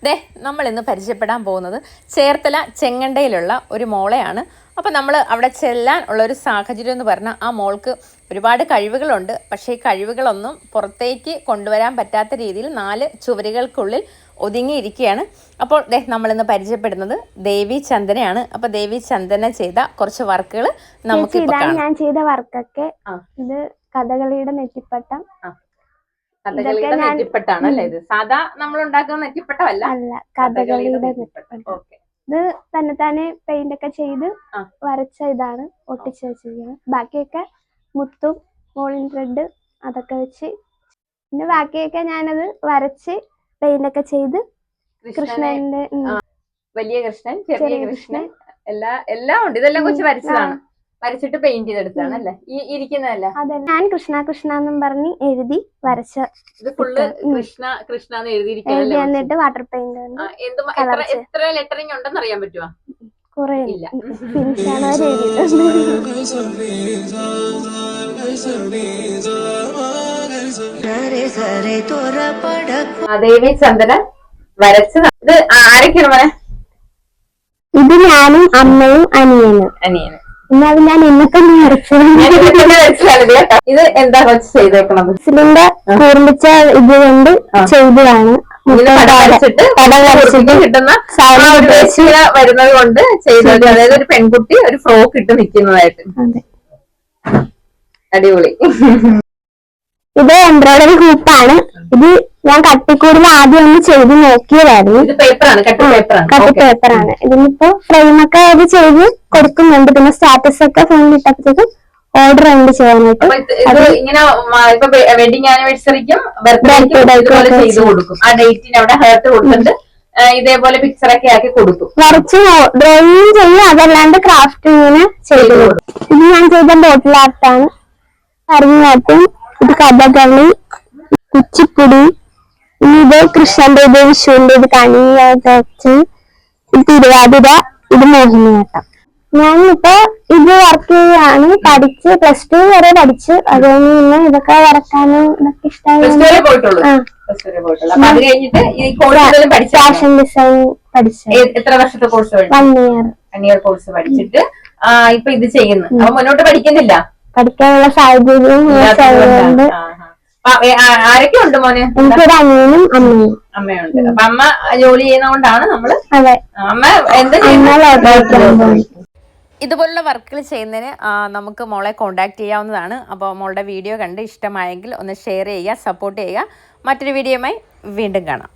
ദേ നമ്മൾ ഇന്ന് പരിചയപ്പെടാൻ പോകുന്നത് ചേർത്തല ചെങ്ങണ്ടയിലുള്ള ഒരു മോളെയാണ്. അപ്പോൾ നമ്മൾ അവിടെ ചെല്ലാൻ ഉള്ളൊരു സാഹചര്യം എന്ന് പറഞ്ഞാൽ ആ മോൾക്ക് ഒരുപാട് കഴിവുകളുണ്ട്. പക്ഷേ ഈ കഴിവുകളൊന്നും പുറത്തേക്ക് കൊണ്ടുവരാൻ പറ്റാത്ത രീതിയിൽ 4 ചുവരുകൾക്കുള്ളിൽ ഒതുങ്ങിയിരിക്കുകയാണ്. അപ്പോൾ ദേ നമ്മളിന്ന് പരിചയപ്പെടുന്നത് ദേവി ചന്ദനയാണ്. അപ്പോൾ ദേവി ചന്ദന ചെയ്ത കുറച്ച് വർക്കുകൾ നമുക്ക് ഞാൻ ചെയ്ത വർക്കൊക്കെ ഇത് കഥകളിയുടെ നെറ്റിപ്പട്ടം. കഥകളിയുടെ നെറ്റിപ്പട്ടാണ് അല്ലേ? ഇത് സാധാ നമ്മൾ ഉണ്ടാക്കുന്ന നെറ്റിപ്പട്ടമല്ല, കഥകളിയുടെ നെറ്റിപ്പട്ടം. ഇത് തന്നെ പെയിന്റ് ഒക്കെ ചെയ്ത് വരച്ച ഇതാണ് ഒട്ടിച്ച് വെച്ചിരിക്കുന്നത്. ബാക്കിയൊക്കെ മുത്തും മോളിൻ ത്രെഡ് അതൊക്കെ വെച്ച്, പിന്നെ ബാക്കിയൊക്കെ ഞാനത് വരച്ച് പെയിന്റ് ഒക്കെ ചെയ്ത് കൃഷ്ണന്റെ വലിയ കൃഷ്ണൻ, ചെറിയ കൃഷ്ണൻ എല്ലാം ഉണ്ട്. ഇതെല്ലാം കൊച്ചു വരച്ചതാണ്, വരച്ചിട്ട് പെയിന്റ് ചെയ്തെടുത്താണ് അല്ലേ? ഈ ഇരിക്കുന്നതല്ല. അതെ, ഞാൻ കൃഷ്ണ കൃഷ്ണ എന്നും പറഞ്ഞ് എഴുതി വരച്ച. ഇത് ഫുള്ള് കൃഷ്ണ കൃഷ്ണ എന്ന് എഴുതിയിരിക്കുന്നത്. എന്നിട്ട് വാട്ടർ പെയിന്റ് എത്ര ലെറ്ററിങ് ഉണ്ടെന്ന് അറിയാൻ പറ്റുമോ? കുറെ ഇല്ല, ഫിനിഷാണ് അവർ എഴുതിയത്. ദേവി ചന്ദന വരച്ചത്. ഇത് ആരൊക്കെയാണ് മോനെ? ഇത് ഞാനും അമ്മയും അനിയനും. എന്നാലും ഞാൻ ഇന്നത്തെ ഇത് എന്താ ചെയ്തേക്കണത്? സിലിന്റെ കൂർമ്മിച്ച ഇത് കൊണ്ട് ചെയ്തതാണ്. കിട്ടുന്ന വരുന്നത് കൊണ്ട് ചെയ്തത്. അതായത് ഒരു പെൺകുട്ടി ഒരു ഫ്രോക്ക് ഇട്ട് നിൽക്കുന്നതായിട്ട്. അടിപൊളി. ഇത് എംബ്രോയിഡറി ഹൂപ്പാണ്. ഇത് ഞാൻ കട്ടിക്കൂടിൽ ആദ്യം ഒന്ന് ചെയ്ത് നോക്കിയതായിരുന്നു. കട്ട് പേപ്പറാണ്. ഇതിനിപ്പോ ഫ്രെയിമൊക്കെ അത് ചെയ്ത് കൊടുക്കുന്നുണ്ട്. പിന്നെ സ്റ്റാറ്റസ് ഒക്കെ ഫോണിൽ ഇട്ടപ്പോഴത്തേക്കും ഓർഡർ ഉണ്ട് ചെയ്യാനായിട്ട്. വെഡിങ് ആനിവേഴ്സറിക്കും ചെയ്ത് കൊടുക്കും. ആ ഡേറ്റിന് അവിടെ ഹേർട്ട് കൊടുത്തിട്ട് ഇതേപോലെ പിക്ചറൊക്കെ ആക്കി കൊടുക്കും. വരച്ച് ഡ്രോയിങ് ചെയ്യും, അതല്ലാണ്ട് ക്രാഫ്റ്റ് ഇങ്ങനെ ചെയ്ത് കൊടുക്കും. ഇത് ഞാൻ ചെയ്ത ബോട്ടിൽ ആർട്ടാണ്. ഭരതനാട്യം, ഇത് കഥകളി, കുച്ചിപ്പുടി, ഇത് കൃഷ്ണന്റെ, ഇത് വിഷുവിന്റെ, ഇത് കണിയായിട്ട്, ഇത് തിരുവാതിര, ഇത് മോഹിനിയാട്ടം. ഞാനിപ്പോ ഇത് വർക്ക് ചെയ്യാണ്. പഠിച്ച് +2 വരെ പഠിച്ച്, അത് കഴിഞ്ഞ് പിന്നെ ഇതൊക്കെ വരക്കാനും ഇതൊക്കെ ഇഷ്ടമായി. ഫാഷൻ ഡിസൈൻ പഠിച്ചു. എത്ര വർഷത്തെ കോഴ്സ്? 1 ഇയർ കോഴ്സ് പഠിച്ചിട്ട് ഇപ്പൊ ഇത് ചെയ്യുന്നു. അപ്പൊ മുന്നോട്ട് പഠിക്കുന്നില്ല? പഠിക്കാനുള്ള സാഹചര്യം ആരൊക്കെ ഉണ്ട് മോനെ? എനിക്കൊരു അനിയനും അമ്മയുണ്ട്. അപ്പൊ അമ്മ ജോലി ചെയ്യുന്നതുകൊണ്ടാണ് നമ്മള്. അമ്മ എന്താ ഇതുപോലുള്ള വർക്കുകൾ ചെയ്യുന്നതിന് നമുക്ക് മോളെ കോണ്ടാക്ട് ചെയ്യാവുന്നതാണ്. അപ്പോൾ മോളുടെ വീഡിയോ കണ്ട് ഇഷ്ടമായെങ്കിൽ ഒന്ന് ഷെയർ ചെയ്യുക, സപ്പോർട്ട് ചെയ്യുക. മറ്റൊരു വീഡിയോയുമായി വീണ്ടും കാണാം.